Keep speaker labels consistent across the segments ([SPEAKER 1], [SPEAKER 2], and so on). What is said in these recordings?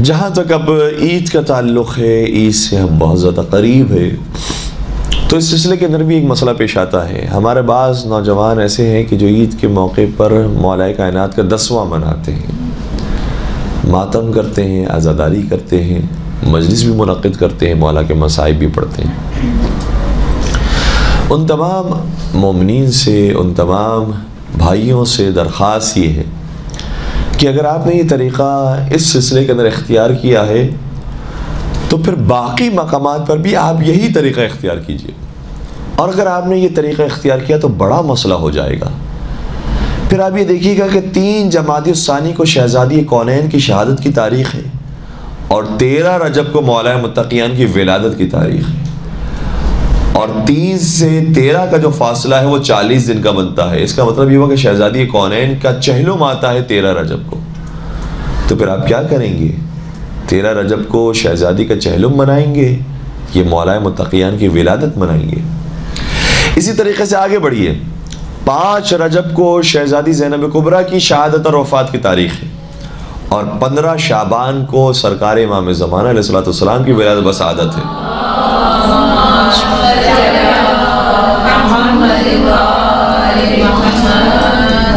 [SPEAKER 1] جہاں تک اب عید کا تعلق ہے، عید سے ہم بہت زیادہ قریب ہے، تو اس سلسلے کے اندر بھی ایک مسئلہ پیش آتا ہے۔ ہمارے بعض نوجوان ایسے ہیں کہ جو عید کے موقع پر مولا کائنات کا 10واں مناتے ہیں، ماتم کرتے ہیں، عزاداری کرتے ہیں، مجلس بھی منعقد کرتے ہیں، مولا کے مصائب بھی پڑھتے ہیں۔ ان تمام مومنین سے، ان تمام بھائیوں سے درخواست یہ ہے کہ اگر آپ نے یہ طریقہ اس سلسلے کے اندر اختیار کیا ہے تو پھر باقی مقامات پر بھی آپ یہی طریقہ اختیار کیجیے، اور اگر آپ نے یہ طریقہ اختیار کیا تو بڑا مسئلہ ہو جائے گا۔ پھر آپ یہ دیکھیے گا کہ 3 جمادی الثانی کو شہزادی کونین کی شہادت کی تاریخ ہے، اور 13 رجب کو مولا متقیان کی ولادت کی تاریخ ہے، اور 3 سے 13 کا جو فاصلہ ہے وہ 40 دن کا بنتا ہے۔ اس کا مطلب یہ ہوا کہ شہزادی کونین کا چہلم آتا ہے 13 رجب کو۔ تو پھر آپ کیا کریں گے؟ 13 رجب کو شہزادی کا چہلم منائیں گے، یہ مولا متقیان کی ولادت منائیں گے۔ اسی طریقے سے آگے بڑھیے، 5 رجب کو شہزادی زینب کبریٰ کی شہادت اور وفات کی تاریخ ہے، اور 15 شعبان کو سرکار امام زمانہ علیہ الصلوۃ والسلام کی ولادت بسعادت ہے۔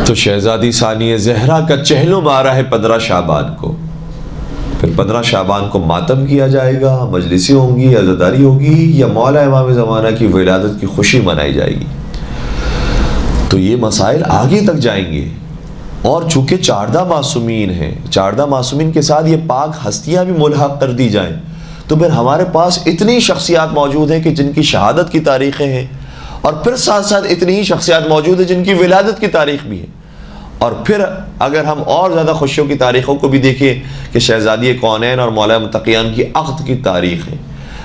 [SPEAKER 1] تو شہزادی ثانیہ زہرا کا چہلم آ رہا ہے 15 شعبان کو، پھر 15 شعبان کو ماتم کیا جائے گا، مجلسی ہوں گی، عزاداری ہوگی، یا مولا امام زمانہ کی ولادت کی خوشی منائی جائے گی۔ تو یہ مسائل آگے تک جائیں گے، اور چونکہ 14 معصومین ہیں، 14 معصومین کے ساتھ یہ پاک ہستیاں بھی ملحق کر دی جائیں، تو پھر ہمارے پاس اتنی شخصیات موجود ہیں کہ جن کی شہادت کی تاریخیں ہیں، اور پھر ساتھ ساتھ اتنی ہی شخصیات موجود ہیں جن کی ولادت کی تاریخ بھی ہے۔ اور پھر اگر ہم اور زیادہ خوشیوں کی تاریخوں کو بھی دیکھیں کہ شہزادی کونین اور مولا متقیان کی عقد کی تاریخ ہے،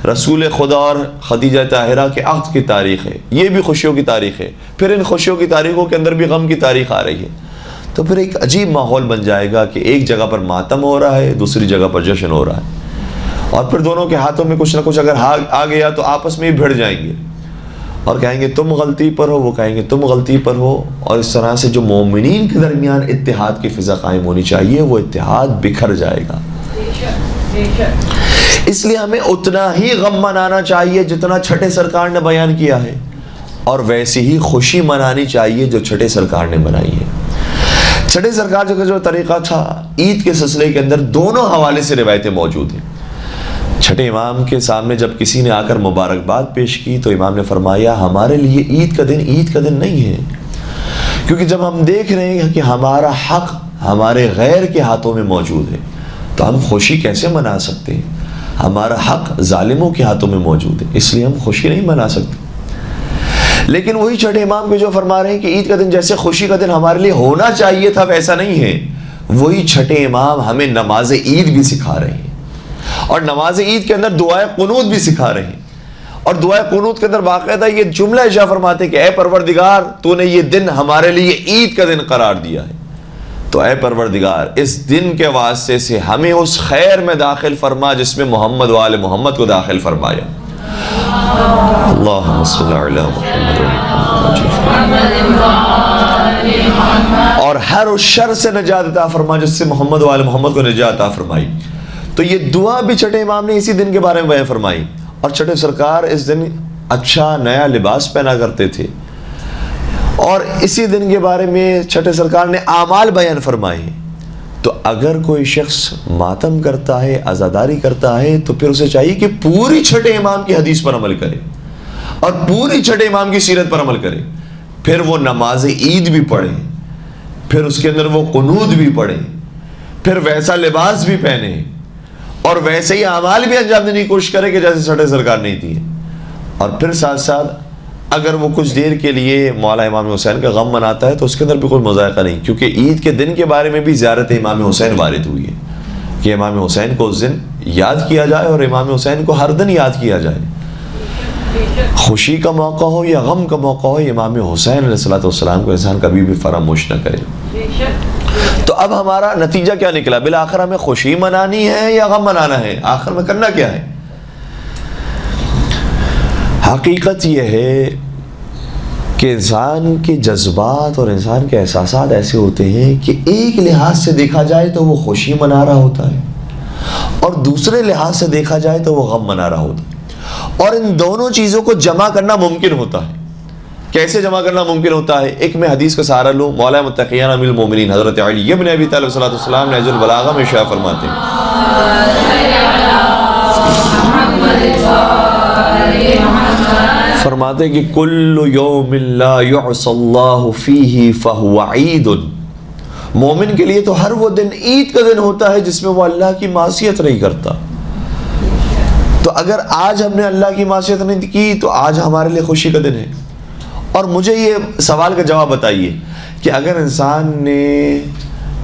[SPEAKER 1] رسول خدا اور خدیجہ طاہرہ کے عقد کی تاریخ ہے، یہ بھی خوشیوں کی تاریخ ہے۔ پھر ان خوشیوں کی تاریخوں کے اندر بھی غم کی تاریخ آ رہی ہے، تو پھر ایک عجیب ماحول بن جائے گا کہ ایک جگہ پر ماتم ہو رہا ہے، دوسری جگہ پر جشن ہو رہا ہے، اور پھر دونوں کے ہاتھوں میں کچھ نہ کچھ اگر آ گیا تو آپس میں ہی بھڑ جائیں گے، اور کہیں گے تم غلطی پر ہو، وہ کہیں گے تم غلطی پر ہو، اور اس طرح سے جو مومنین کے درمیان اتحاد کی فضا قائم ہونی چاہیے وہ اتحاد بکھر جائے گا۔ اس لیے ہمیں اتنا ہی غم منانا چاہیے جتنا چھٹے سرکار نے بیان کیا ہے، اور ویسی ہی خوشی منانی چاہیے جو چھٹے سرکار نے منائی ہے۔ چھٹے سرکار جو طریقہ تھا عید کے سلسلے کے اندر دونوں حوالے سے روایتیں موجود ہیں۔ چھٹے امام کے سامنے جب کسی نے آ کر مبارکباد پیش کی تو امام نے فرمایا ہمارے لیے عید کا دن نہیں ہے، کیونکہ جب ہم دیکھ رہے ہیں کہ ہمارا حق ہمارے غیر کے ہاتھوں میں موجود ہے تو ہم خوشی کیسے منا سکتے ہیں؟ ہمارا حق ظالموں کے ہاتھوں میں موجود ہے، اس لیے ہم خوشی نہیں منا سکتے۔ لیکن وہی چھٹے امام کے جو فرما رہے ہیں کہ عید کا دن جیسے خوشی کا دن ہمارے لیے ہونا چاہیے تھا ویسا نہیں ہے، وہی چھٹے امام ہمیں نماز عید بھی سکھا رہے ہیں، اور نماز عید کے اندر دعائے قنوت بھی سکھا رہے ہیں، اور دعائے قنوت کے اندر باقاعدہ یہ جملہ ارشاد فرماتے ہیں کہ اے پروردگار تو نے یہ دن ہمارے لیے عید کا دن قرار دیا ہے، تو اے پروردگار اس دن کے واسطے سے ہمیں اس خیر میں داخل فرما جس میں محمد و آل محمد کو داخل فرمایا۔ اللہم صلی علی محمد اور ہر اس شر سے نجات عطا فرما جس سے محمد و آل محمد کو نجات عطا فرمائی۔ تو یہ دعا بھی چھٹے امام نے اسی دن کے بارے میں بیان فرمائی، اور چھٹے سرکار اس دن اچھا نیا لباس پہنا کرتے تھے، اور اسی دن کے بارے میں چھٹے سرکار نے اعمال بیان فرمائے۔ تو اگر کوئی شخص ماتم کرتا ہے، عزاداری کرتا ہے، تو پھر اسے چاہیے کہ پوری چھٹے امام کی حدیث پر عمل کرے، اور پوری چھٹے امام کی سیرت پر عمل کرے، پھر وہ نماز عید بھی پڑھے، پھر اس کے اندر وہ قنوت بھی پڑھے، پھر ویسا لباس بھی پہنے، اور ویسے ہی اعمال بھی انجام دینے کی کوشش کرے کہ جیسے چھٹے سرکار نہیں تھی، اور پھر ساتھ ساتھ اگر وہ کچھ دیر کے لیے مولا امام حسین کا غم مناتا ہے تو اس کے اندر بھی کوئی مذائقہ نہیں، کیونکہ عید کے دن کے بارے میں بھی زیارت امام حسین وارد ہوئی ہے کہ امام حسین کو اس دن یاد کیا جائے، اور امام حسین کو ہر دن یاد کیا جائے، خوشی کا موقع ہو یا غم کا موقع ہو، امام حسین علیہ الصلوۃ والسلام کو انسان کبھی بھی فراموش نہ کرے۔ تو اب ہمارا نتیجہ کیا نکلا؟ بالآخر ہمیں خوشی منانی ہے یا غم منانا ہے؟ آخر میں کرنا کیا ہے؟ حقیقت یہ ہے کہ انسان کے جذبات اور انسان کے احساسات ایسے ہوتے ہیں کہ ایک لحاظ سے دیکھا جائے تو وہ خوشی منا رہا ہوتا ہے، اور دوسرے لحاظ سے دیکھا جائے تو وہ غم منا رہا ہوتا ہے. اور ان دونوں چیزوں کو جمع کرنا ممکن ہوتا ہے. کیسے جمع کرنا ممکن ہوتا ہے؟ ایک میں حدیث کا سہارا لوں. مولا متقیان امیر المومنین حضرت علی بن ابی طالب صلی اللہ علیہ وسلم نہج البلاغہ میں ارشاد فرماتے ہیں کہ کل یوم لا یعصی اللہ فیہ فہو عید. مومن کے لیے تو ہر وہ دن عید کا دن ہوتا ہے جس میں وہ اللہ کی معصیت نہیں کرتا. تو اگر آج ہم نے اللہ کی معصیت نہیں کی تو آج ہمارے لیے خوشی کا دن ہے. اور مجھے یہ سوال کا جواب بتائیے کہ اگر انسان نے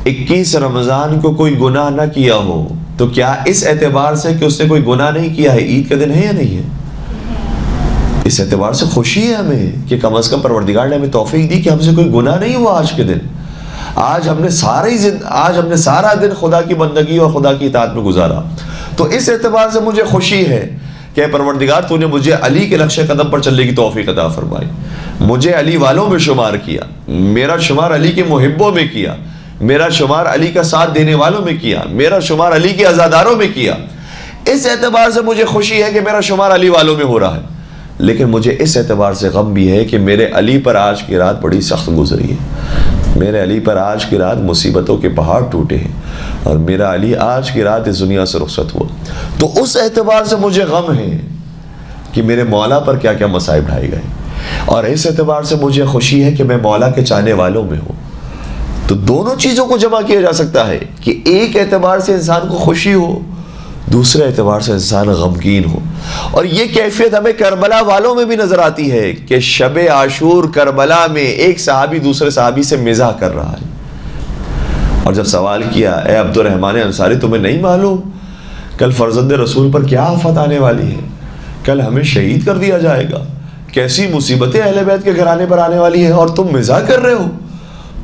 [SPEAKER 1] 21 رمضان کو کوئی گناہ نہ کیا ہو تو کیا اس اعتبار سے کہ اس نے کوئی گناہ نہیں کیا ہے عید کا دن ہے یا نہیں ہے؟ اس اعتبار سے خوشی ہے ہمیں کہ کم از کم پروردگار نے ہمیں توفیق دی کہ ہم سے کوئی گناہ نہیں ہوا آج کے دن. آج ہم نے سارا دن خدا کی بندگی اور خدا کی اطاعت میں گزارا. تو اس اعتبار سے مجھے خوشی ہے کہ پروردگار تو نے مجھے علی کے نقش قدم پر چلنے کی توفیق عطا فرمائی. مجھے علی والوں میں شمار کیا, میرا شمار علی کے محبوں میں کیا, میرا شمار علی کا ساتھ دینے والوں میں کیا, میرا شمار علی کے عزاداروں میں کیا. اس اعتبار سے مجھے خوشی ہے کہ میرا شمار علی والوں میں ہو رہا ہے. لیکن مجھے اس اعتبار سے غم بھی ہے کہ میرے علی پر آج کی رات بڑی سخت گزری ہے. میرے علی پر آج کی رات مصیبتوں کے پہاڑ ٹوٹے ہیں اور میرا علی آج کی رات اس دنیا سے رخصت ہوا. تو اس اعتبار سے مجھے غم ہے کہ میرے مولا پر کیا کیا مصائب ڈھائے گئے, اور اس اعتبار سے مجھے خوشی ہے کہ میں مولا کے چاہنے والوں میں ہوں. تو دونوں چیزوں کو جمع کیا جا سکتا ہے کہ ایک اعتبار سے انسان کو خوشی ہو, دوسرے اعتبار سے انسان غمگین ہو. اور یہ کیفیت ہمیں کربلا والوں میں بھی نظر آتی ہے کہ شب عاشور کربلا میں ایک صحابی دوسرے صحابی سے مزاح کر رہا ہے, اور جب سوال کیا اے عبد الرحمن انصاری تمہیں نہیں معلوم کل فرزند رسول پر کیا آفت آنے والی ہے, کل ہمیں شہید کر دیا جائے گا, کیسی مصیبتیں اہل بیت کے گھرانے پر آنے والی ہیں اور تم مزاح کر رہے ہو.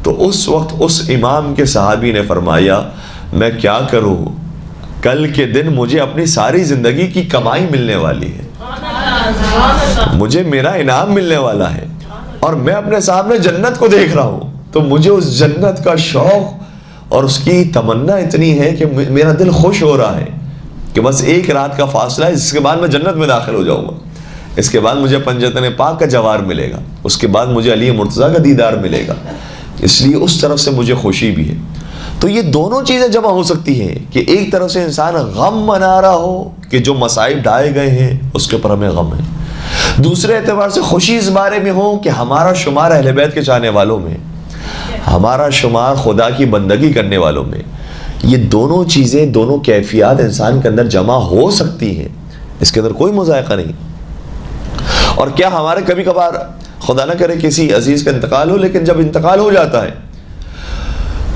[SPEAKER 1] تو اس وقت اس امام کے صحابی نے فرمایا میں کیا کروں, کل کے دن مجھے اپنی ساری زندگی کی کمائی ملنے والی ہے, مجھے میرا انعام ملنے والا ہے, اور میں اپنے سامنے جنت کو دیکھ رہا ہوں. تو مجھے اس جنت کا شوق اور اس کی تمنا اتنی ہے کہ میرا دل خوش ہو رہا ہے کہ بس ایک رات کا فاصلہ ہے, اس کے بعد میں جنت میں داخل ہو جاؤں گا. اس کے بعد مجھے پنجتن پاک کا جوار ملے گا, اس کے بعد مجھے علی مرتضیٰ کا دیدار ملے گا. اس لیے اس طرف سے مجھے خوشی بھی ہے. تو یہ دونوں چیزیں جمع ہو سکتی ہیں کہ ایک طرف سے انسان غم منا رہا ہو کہ جو مصائب ڈھائے گئے ہیں اس کے اوپر ہمیں غم ہے, دوسرے اعتبار سے خوشی اس بارے میں ہو کہ ہمارا شمار اہل بیت کے چاہنے والوں میں, ہمارا شمار خدا کی بندگی کرنے والوں میں. یہ دونوں چیزیں, دونوں کیفیات انسان کے اندر جمع ہو سکتی ہیں, اس کے اندر کوئی مذائقہ نہیں. اور کیا ہمارے کبھی کبھار خدا نہ کرے کسی عزیز کا انتقال ہو, لیکن جب انتقال ہو جاتا ہے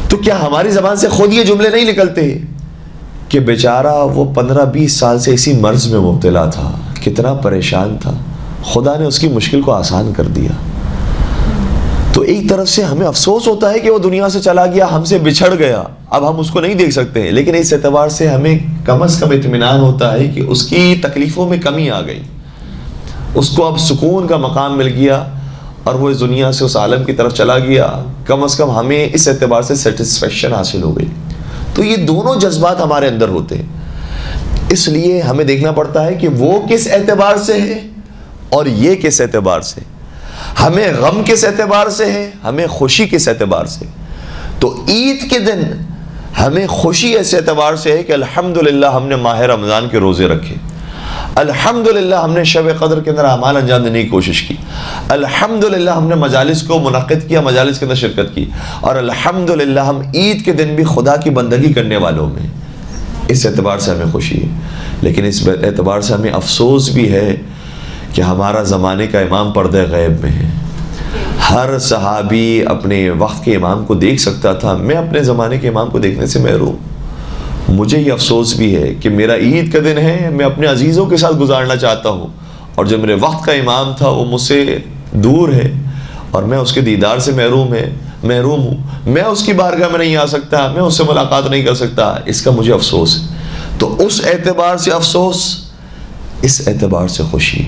[SPEAKER 1] تو کیا ہماری زبان سے خود یہ جملے نہیں نکلتے کہ بیچارہ وہ 15-20 سال سے اسی مرض میں مبتلا تھا, کتنا پریشان تھا, خدا نے اس کی مشکل کو آسان کر دیا. تو ایک طرف سے ہمیں افسوس ہوتا ہے کہ وہ دنیا سے چلا گیا, ہم سے بچھڑ گیا, اب ہم اس کو نہیں دیکھ سکتے ہیں, لیکن اس اعتبار سے ہمیں کم از کم اطمینان ہوتا ہے کہ اس کی تکلیفوں میں کمی آ گئی, اس کو اب سکون کا مقام مل گیا اور وہ اس دنیا سے اس عالم کی طرف چلا گیا. کم از کم ہمیں اس اعتبار سے سیٹسفیکشن حاصل ہو گئی. تو یہ دونوں جذبات ہمارے اندر ہوتے ہیں, اس لیے ہمیں دیکھنا پڑتا ہے کہ وہ کس اعتبار سے ہے اور یہ کس اعتبار سے, ہمیں غم کس اعتبار سے ہے, ہمیں خوشی کس اعتبار سے. تو عید کے دن ہمیں خوشی اس اعتبار سے ہے کہ الحمدللہ ہم نے ماہ رمضان کے روزے رکھے, الحمدللہ ہم نے شب قدر کے اندر اعمال انجام دینے کی کوشش کی, الحمدللہ ہم نے مجالس کو منعقد کیا, مجالس کے اندر شرکت کی, اور الحمدللہ ہم عید کے دن بھی خدا کی بندگی کرنے والوں میں. اس اعتبار سے ہمیں خوشی ہے. لیکن اس اعتبار سے ہمیں افسوس بھی ہے کہ ہمارا زمانے کا امام پردہ غیب میں ہے. ہر صحابی اپنے وقت کے امام کو دیکھ سکتا تھا, میں اپنے زمانے کے امام کو دیکھنے سے محروم. مجھے یہ افسوس بھی ہے کہ میرا عید کا دن ہے, میں اپنے عزیزوں کے ساتھ گزارنا چاہتا ہوں, اور جو میرے وقت کا امام تھا وہ مجھ سے دور ہے اور میں اس کے دیدار سے محروم ہوں. میں اس کی بارگاہ میں نہیں آ سکتا, میں اس سے ملاقات نہیں کر سکتا, اس کا مجھے افسوس ہے. تو اس اعتبار سے افسوس, اس اعتبار سے خوشی,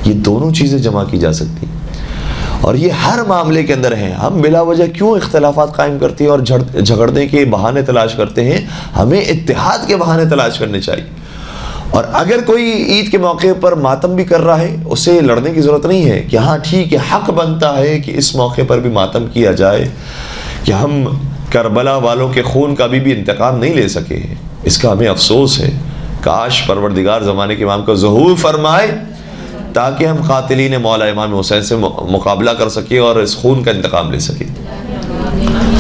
[SPEAKER 1] یہ دونوں چیزیں جمع کی جا سکتی. اور یہ ہر معاملے کے اندر ہے. ہم بلا وجہ کیوں اختلافات قائم کرتے ہیں اور جھگڑنے کے بہانے تلاش کرتے ہیں؟ ہمیں اتحاد کے بہانے تلاش کرنے چاہیے. اور اگر کوئی عید کے موقع پر ماتم بھی کر رہا ہے، اسے لڑنے کی ضرورت نہیں ہے کہ ہاں ٹھیک ہے، حق بنتا ہے کہ اس موقع پر بھی ماتم کیا جائے کہ ہم کربلا والوں کے خون کا بھی انتقام نہیں لے سکے. اس کا ہمیں افسوس ہے. کاش پروردگار زمانے کے امام کو ظہور فرمائے تاکہ ہم قاتلین مولا امام حسین سے مقابلہ کر سکیں اور اس خون کا انتقام لے سکیں.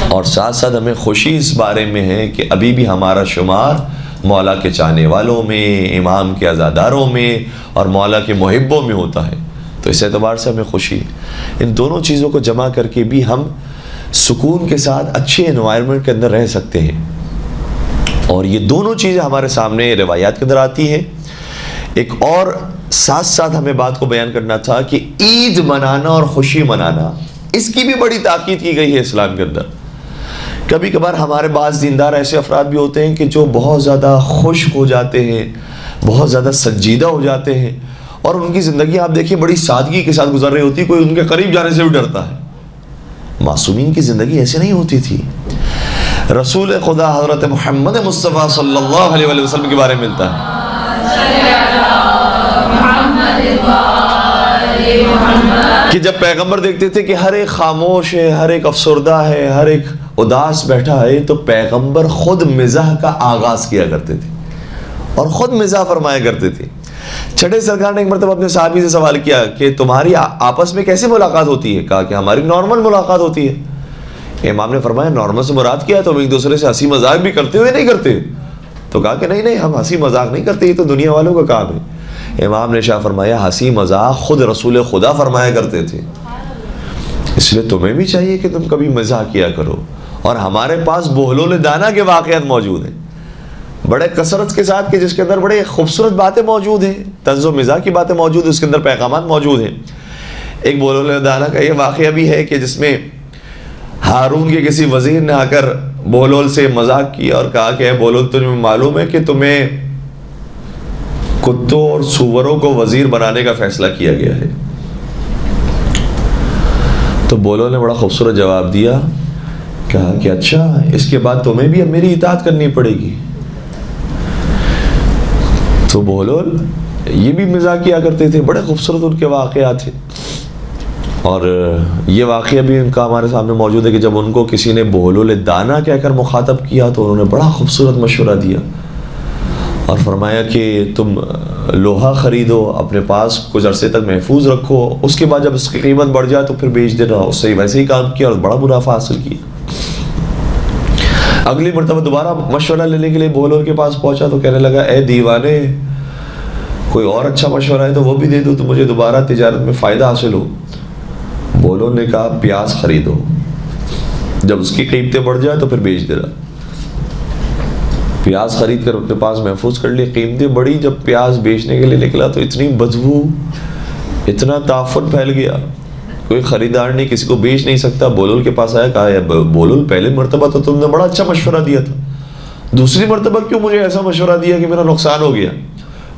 [SPEAKER 1] اور ساتھ ساتھ ہمیں خوشی اس بارے میں ہے کہ ابھی بھی ہمارا شمار مولا کے چاہنے والوں میں، امام کے عزاداروں میں اور مولا کے محبوں میں ہوتا ہے. تو اس اعتبار سے ہمیں خوشی ہے. ان دونوں چیزوں کو جمع کر کے بھی ہم سکون کے ساتھ اچھے انوائرمنٹ کے اندر رہ سکتے ہیں. اور یہ دونوں چیزیں ہمارے سامنے روایات کے اندر آتی ہیں. ایک اور ساتھ ساتھ ہمیں بات کو بیان کرنا تھا کہ عید منانا اور خوشی منانا، اس کی بھی بڑی تاکید کی گئی ہے اسلام کے اندر. کبھی کبھار ہمارے بعض دیندار ایسے افراد بھی ہوتے ہیں کہ جو بہت زیادہ خشک ہو جاتے ہیں، بہت زیادہ سنجیدہ ہو جاتے ہیں، اور ان کی زندگی آپ دیکھیں بڑی سادگی کے ساتھ گزر رہی ہوتی ہے. کوئی ان کے قریب جانے سے بھی ڈرتا ہے. معصومین کی زندگی ایسے نہیں ہوتی تھی. رسول خدا حضرت محمد مصطفیٰ صلی اللہ علیہ وسلم کے بارے میں ملتا ہے کہ جب پیغمبر دیکھتے تھے کہ ہر ایک خاموش ہے، ہر ایک افسردہ ہے، ہر ایک اداس بیٹھا ہے، تو پیغمبر خود مزاح کا آغاز کیا کرتے تھے اور خود مزاح فرمایا کرتے تھے. چھٹے سرکار نے ایک مرتبہ اپنے صحابی سے سوال کیا کہ تمہاری آپس میں کیسے ملاقات ہوتی ہے؟ کہا کہ ہماری نارمل ملاقات ہوتی ہے. امام نے فرمایا نارمل سے مراد کیا ہے؟ تم ایک دوسرے سے ہنسی مذاق بھی کرتے ہوئے نہیں کرتے؟ تو کہا کہ نہیں ہم ہنسی مذاق نہیں کرتے، یہ تو دنیا والوں کا کام ہے. امام نے شاہ فرمایا ہنسی مذاق خود رسول خدا فرمایا کرتے تھے، اس لیے تمہیں بھی چاہیے کہ تم کبھی مزاح کیا کرو. اور ہمارے پاس بہلول دانا کے واقعات موجود ہیں بڑے کثرت کے ساتھ، کہ جس کے اندر بڑے خوبصورت باتیں موجود ہیں، طنز و مزاح کی باتیں موجود ہیں، اس کے اندر پیغامات موجود ہیں. ایک بہلول دانا کا یہ واقعہ بھی ہے کہ جس میں ہارون کے کسی وزیر نے آ کر بہلول سے مذاق کیا اور کہا کہ اے بہلول تمہیں معلوم ہے کہ تمہیں کتوں اور سوروں کو وزیر بنانے کا فیصلہ کیا گیا ہے؟ تو بہلول نے بڑا خوبصورت جواب دیا، کہا کہ اچھا اس کے بعد تمہیں بھی اب میری اطاعت کرنی پڑے گی. تو بہلول یہ بھی مزاح کیا کرتے تھے. بڑے خوبصورت ان کے واقعات تھے. اور یہ واقعہ بھی ان کا ہمارے سامنے موجود ہے کہ جب ان کو کسی نے بہلول دانا کہہ کر مخاطب کیا تو انہوں نے بڑا خوبصورت مشورہ دیا اور فرمایا کہ تم لوہا خریدو، اپنے پاس کچھ عرصے تک محفوظ رکھو، اس کے بعد جب اس کی قیمت بڑھ جائے تو پھر بیچ دینا. اس سے ویسے ہی کام کیا اور بڑا منافع حاصل کیا. اگلی مرتبہ دوبارہ مشورہ لینے کے لیے بہلول کے پاس پہنچا تو کہنے لگا اے دیوانے، کوئی اور اچھا مشورہ ہے تو وہ بھی دے دو تو مجھے دوبارہ تجارت میں فائدہ حاصل ہو. بہلول نے کہا پیاز خریدو، جب اس کی قیمتیں بڑھ جائے تو پھر بیچ دینا. پیاز خرید کر اپنے پاس محفوظ کر لی. قیمتیں بڑھی، جب پیاز بیچنے کے لیے نکلا تو اتنی بدبو، اتنا تعفن پھیل گیا، کوئی خریدار نہیں، کسی کو بیچ نہیں سکتا. بہلول کے پاس آیا، کہا بہلول پہلے مرتبہ تو تم نے بڑا اچھا مشورہ دیا تھا، دوسری مرتبہ کیوں مجھے ایسا مشورہ دیا کہ میرا نقصان ہو گیا؟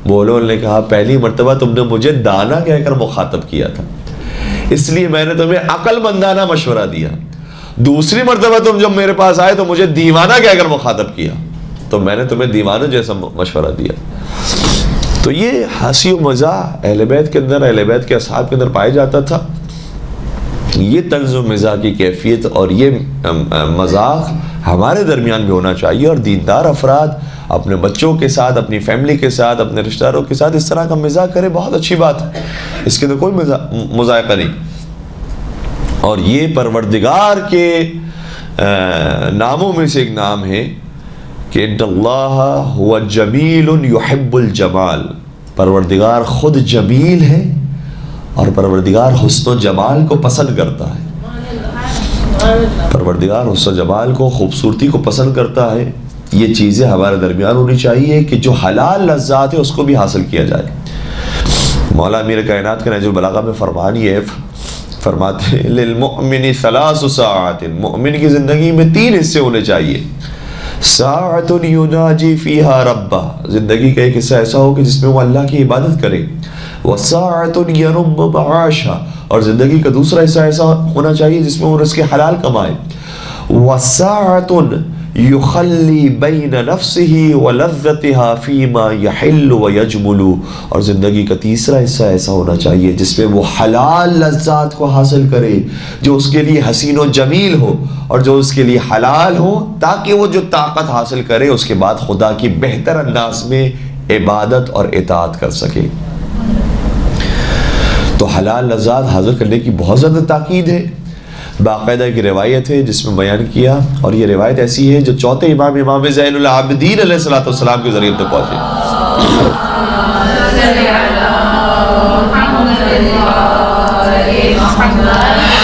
[SPEAKER 1] بہلول نے کہا پہلی مرتبہ تم نے مجھے دانا کہہ کر مخاطب کیا تھا، اس لیے میں نے تمہیں عقل مندانہ مشورہ دیا. دوسری مرتبہ تم جب میرے پاس آئے تو مجھے دیوانہ کہہ کر مخاطب کیا، تو میں نے تمہیں دیوانہ جیسا مشورہ دیا. تو یہ ہنسی و مزاح اہل بیت کے اندر، اہل بیت کے اصحاب کے اندر پایا جاتا تھا. یہ طنز و مزاح کی کیفیت اور یہ مذاق ہمارے درمیان بھی ہونا چاہیے. اور دیندار افراد اپنے بچوں کے ساتھ، اپنی فیملی کے ساتھ، اپنے رشتہ داروں کے ساتھ اس طرح کا مزاح کرے، بہت اچھی بات ہے، اس کے اندر کوئی مذائقہ نہیں. اور یہ پروردگار کے ناموں میں سے ایک نام ہے کہ ان اللہ هو جمیل یحب الجمال. پروردگار خود جمیل ہے اور پروردگار حسن و جمال کو پسند کرتا ہے. پروردگار حسن و جمال کو، خوبصورتی کو پسند کرتا ہے. یہ چیزیں ہمارے درمیان ہونی چاہیے کہ جو حلال لذات ہے اس کو بھی حاصل کیا جائے. مولا امیر کائنات کے نہج البلاغہ میں فرمانی ہے، فرماتے ہیں للمؤمن ثلاث ساعات، مومن کی زندگی میں 3 حصے ہونے چاہیے. ساعۃ یناجی فیہا ربہ، زندگی کا ایک حصہ ایسا ہو کہ جس میں وہ اللہ کی عبادت کرے، وساعۃ یرم معاشہ، اور زندگی کا دوسرا حصہ ایسا ہونا چاہیے جس میں وہ رزق حلال کمائے، وساعۃ یخلی بین نفسہ ولذتہا فیما یحل ویجمل، اور زندگی کا تیسرا حصہ ایسا ہونا چاہیے جس میں وہ حلال لذات کو حاصل کرے جو اس کے لیے حسین و جمیل ہو اور جو اس کے لیے حلال ہو، تاکہ وہ جو طاقت حاصل کرے اس کے بعد خدا کی بہتر انداز میں عبادت اور اطاعت کر سکے۔ تو حلال لذات حاصل کرنے کی بہت زیادہ تاکید ہے۔ باقاعدہ کی روایت ہے جس میں بیان کیا، اور یہ روایت ایسی ہے جو چوتھے امام زین العابدین علیہ السلام کے ذریعے تک پہنچی۔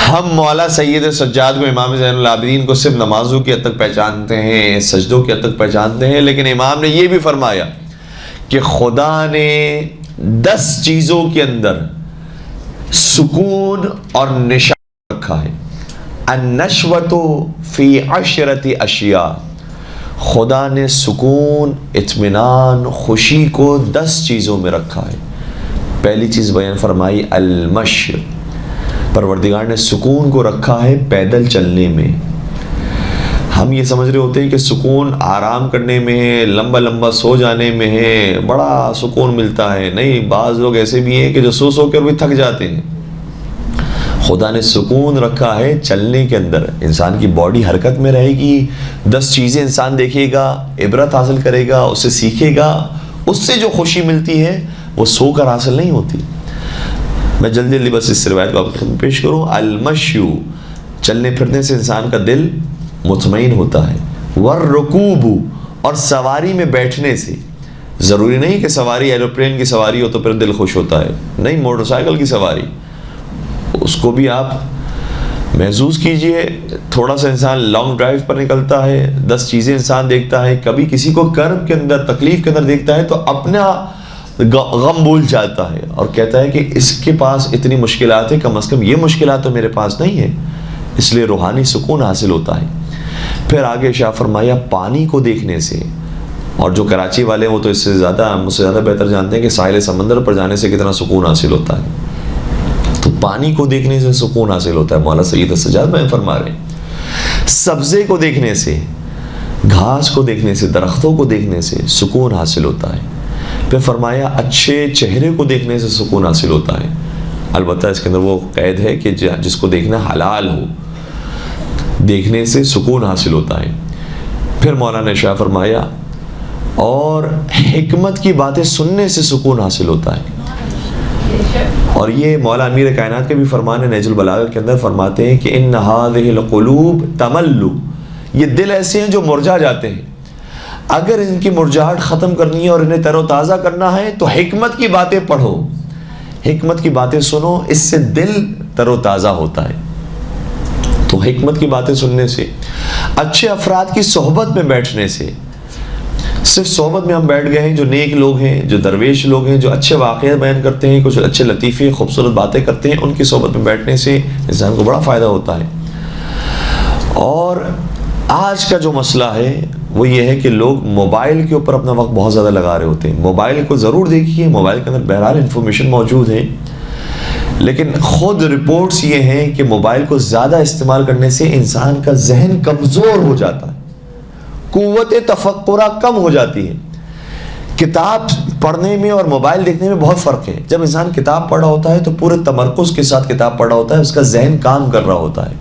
[SPEAKER 1] ہم مولا سید سجاد کو، امام زین العابدین کو صرف نمازوں کی حد تک پہچانتے ہیں، سجدوں کی حد تک پہچانتے ہیں، لیکن امام نے یہ بھی فرمایا کہ خدا نے 10 چیزوں کے اندر سکون اور نشاط رکھا ہے۔ النشوۃ فی 10 اشیاء، خدا نے سکون، اطمینان، خوشی کو 10 چیزوں میں رکھا ہے۔ پہلی چیز بیان فرمائی المشی، پروردگار نے سکون کو رکھا ہے پیدل چلنے میں۔ ہم یہ سمجھ رہے ہوتے ہیں کہ سکون آرام کرنے میں ہے، لمبا لمبا سو جانے میں ہے، بڑا سکون ملتا ہے۔ نہیں، بعض لوگ ایسے بھی ہیں کہ جو سو سو کر بھی تھک جاتے ہیں۔ خدا نے سکون رکھا ہے چلنے کے اندر، انسان کی باڈی حرکت میں رہے گی، 10 چیزیں انسان دیکھے گا، عبرت حاصل کرے گا، اسے سیکھے گا، اس سے جو خوشی ملتی ہے وہ سو کر حاصل نہیں ہوتی۔ میں جلدی جلدی بس اس روایت کو آپ کی خدمت پیش کروں۔ المشیو، چلنے پھرنے سے انسان کا دل مطمئن ہوتا ہے۔ والرکوب، اور سواری میں بیٹھنے سے، ضروری نہیں کہ سواری ایروپلین کی سواری ہو تو پھر دل خوش ہوتا ہے، نہیں، موٹر سائیکل کی سواری، اس کو بھی آپ محسوس کیجئے۔ تھوڑا سا انسان لانگ ڈرائیو پر نکلتا ہے، 10 چیزیں انسان دیکھتا ہے، کبھی کسی کو کرب کے اندر، تکلیف کے اندر دیکھتا ہے تو اپنا غم بھول جاتا ہے اور کہتا ہے کہ اس کے پاس اتنی مشکلات ہیں، کم از کم یہ مشکلات تو میرے پاس نہیں ہے، اس لیے روحانی سکون حاصل ہوتا ہے۔ پھر آگے شاہ فرمایا پانی کو دیکھنے سے، اور جو کراچی والے ہیں وہ تو اس سے زیادہ، مجھ سے زیادہ بہتر جانتے ہیں کہ ساحل سمندر پر جانے سے کتنا سکون حاصل ہوتا ہے۔ تو پانی کو دیکھنے سے سکون حاصل ہوتا ہے، مولا سید سجاد میں فرما رہے ہیں۔ سبزے کو دیکھنے سے، گھاس کو دیکھنے سے، درختوں کو دیکھنے سے سکون حاصل ہوتا ہے۔ پھر فرمایا اچھے چہرے کو دیکھنے سے سکون حاصل ہوتا ہے، البتہ اس کے اندر وہ قید ہے کہ جس کو دیکھنا حلال ہو، دیکھنے سے سکون حاصل ہوتا ہے۔ پھر مولانا نے شاہ فرمایا اور حکمت کی باتیں سننے سے سکون حاصل ہوتا ہے۔ اور یہ مولا امیر کائنات کے بھی فرمان ہے، نہج البلاغہ کے اندر فرماتے ہیں کہ ان هذه القلوب تمل، یہ دل ایسے ہیں جو مرجھا جاتے ہیں، اگر ان کی مرجھاہٹ ختم کرنی ہے اور انہیں تر و تازہ کرنا ہے تو حکمت کی باتیں پڑھو، حکمت کی باتیں سنو، اس سے دل تر و تازہ ہوتا ہے۔ تو حکمت کی باتیں سننے سے، اچھے افراد کی صحبت میں بیٹھنے سے، صرف صحبت میں ہم بیٹھ گئے ہیں جو نیک لوگ ہیں، جو درویش لوگ ہیں، جو اچھے واقعات بیان کرتے ہیں، کچھ اچھے لطیفے خوبصورت باتیں کرتے ہیں، ان کی صحبت میں بیٹھنے سے انسان کو بڑا فائدہ ہوتا ہے۔ اور آج کا جو مسئلہ ہے وہ یہ ہے کہ لوگ موبائل کے اوپر اپنا وقت بہت زیادہ لگا رہے ہوتے ہیں۔ موبائل کو ضرور دیکھیے، موبائل کے اندر بہرحال انفارمیشن موجود ہے، لیکن خود رپورٹس یہ ہیں کہ موبائل کو زیادہ استعمال کرنے سے انسان کا ذہن کمزور ہو جاتا ہے، قوت تفکرہ کم ہو جاتی ہے۔ کتاب پڑھنے میں اور موبائل دیکھنے میں بہت فرق ہے۔ جب انسان کتاب پڑھ رہا ہوتا ہے تو پورے تمرکز کے ساتھ کتاب پڑھ رہا ہوتا ہے، اس کا ذہن کام کر رہا ہوتا ہے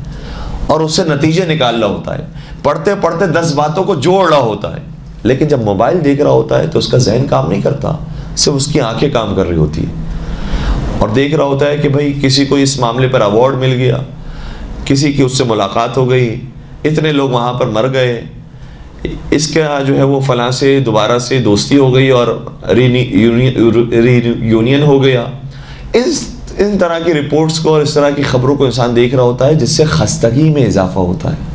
[SPEAKER 1] اور اس سے نتیجے نکال رہا ہوتا ہے، پڑھتے پڑھتے 10 باتوں کو جوڑ رہا ہوتا ہے۔ لیکن جب موبائل دیکھ رہا ہوتا ہے تو اس کا ذہن کام نہیں کرتا، صرف اس کی آنکھیں کام کر رہی ہوتی ہے، اور دیکھ رہا ہوتا ہے کہ بھائی کسی کو اس معاملے پر ایوارڈ مل گیا، کسی کی اس سے ملاقات ہو گئی، اتنے لوگ وہاں پر مر گئے، اس کا جو ہے وہ فلاں سے دوبارہ سے دوستی ہو گئی اور یونین ہو گیا۔ ان طرح کی رپورٹس کو اور اس طرح کی خبروں کو انسان دیکھ رہا ہوتا ہے، جس سے خستگی میں اضافہ ہوتا ہے۔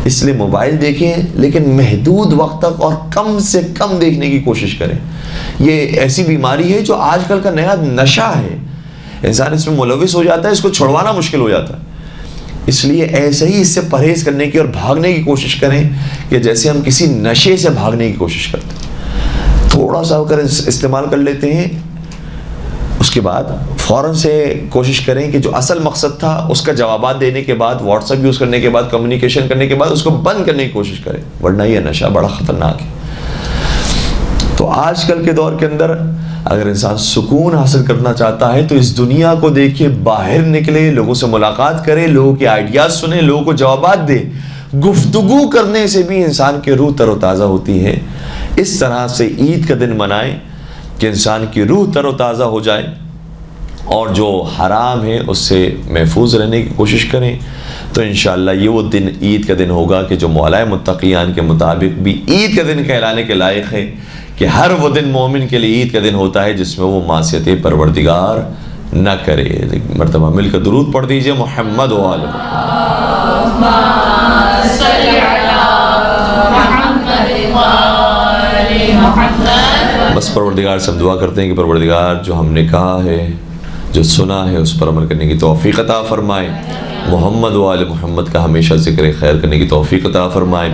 [SPEAKER 1] اس لیے موبائل دیکھیں لیکن محدود وقت تک اور کم سے کم دیکھنے کی کوشش کریں۔ یہ ایسی بیماری ہے جو آج کل کا نیا نشہ ہے، انسان اس میں ملوث ہو جاتا ہے، اس کو چھڑوانا مشکل ہو جاتا ہے۔ اس لیے ایسے ہی اس سے پرہیز کرنے کی اور بھاگنے کی کوشش کریں کہ جیسے ہم کسی نشے سے بھاگنے کی کوشش کرتے ہیں. تھوڑا سا اگر استعمال کر لیتے ہیں اس کے بعد فوراً سے کوشش کریں کہ جو اصل مقصد تھا اس کا جوابات دینے کے بعد، واٹس ایپ یوز کرنے کے بعد، کمیونیکیشن کرنے کے بعد اس کو بند کرنے کی کوشش کریں، ورنہ یہ نشہ بڑا خطرناک ہے. تو آج کل کے دور کے اندر اگر انسان سکون حاصل کرنا چاہتا ہے تو اس دنیا کو دیکھے، باہر نکلے، لوگوں سے ملاقات کرے، لوگوں کے آئیڈیاز سنے، لوگوں کو جوابات دے. گفتگو کرنے سے بھی انسان کی روح تر و تازہ ہوتی ہے. اس طرح سے عید کا دن منائیں کہ انسان کی روح تر و تازہ ہو جائے، اور جو حرام ہے اس سے محفوظ رہنے کی کوشش کریں. تو انشاءاللہ یہ وہ دن عید کا دن ہوگا کہ جو مولا متقیان کے مطابق بھی عید کا دن کہلانے کے لائق ہے، کہ ہر وہ دن مومن کے لیے عید کا دن ہوتا ہے جس میں وہ معصیت پروردگار نہ کرے. مرتبہ مل کر درود پڑھ دیجئے. محمد و آل محمد. بس پروردگار سے ہم دعا کرتے ہیں کہ پروردگار جو ہم نے کہا ہے، جو سنا ہے، اس پر عمل کرنے کی توفیق عطا فرمائے. محمد و آل محمد کا ہمیشہ ذکر خیر کرنے کی توفیق عطا فرمائے.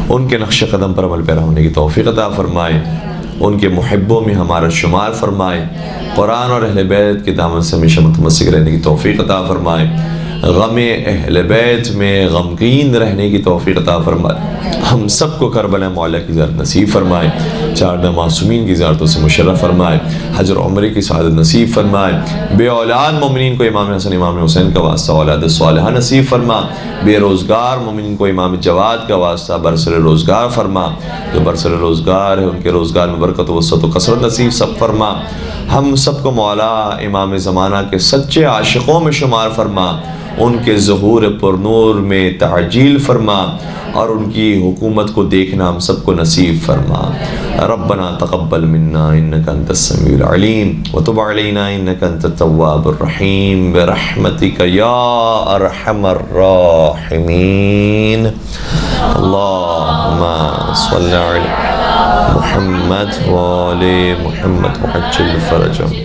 [SPEAKER 1] ان کے نقش قدم پر عمل پیرا ہونے کی توفیق عطا فرمائے. ان کے محبوں میں ہمارا شمار فرمائے. قرآن اور اہل بیت کے دامن سے ہمیشہ متمسک رہنے کی توفیق عطا فرمائے. غم اہل بیت میں غمگین رہنے کی توفیق عطا فرمائے. ہم سب کو کربلا مولا کی زیارت نصیب فرمائے. چار معصومین کی زیارتوں سے مشرف فرمائے. حج اور عمرے کی سعادت نصیب فرمائے. بے اولاد مومنین کو امام حسن امام حسین کا واسطہ اولاد صالحہ نصیب فرما. بے روزگار مومنین کو امام جواد کا واسطہ برسر روزگار فرما. جو برسر روزگار ہے ان کے روزگار میں برکت و وسعت و کثرت نصیب سب فرما. ہم سب کو مولا امام زمانہ کے سچے عاشقوں میں شمار فرما. ان کے ظہور پر نور میں تعجیل فرما، اور ان کی حکومت کو دیکھنا ہم سب کو نصیب فرما. ربنا تقبل منا انك انت السميع العليم وتب علينا انك انت التواب الرحيم برحمتك يا ارحم الراحمين. اللهم صل على محمد وآل محمد وعجل فرجهم.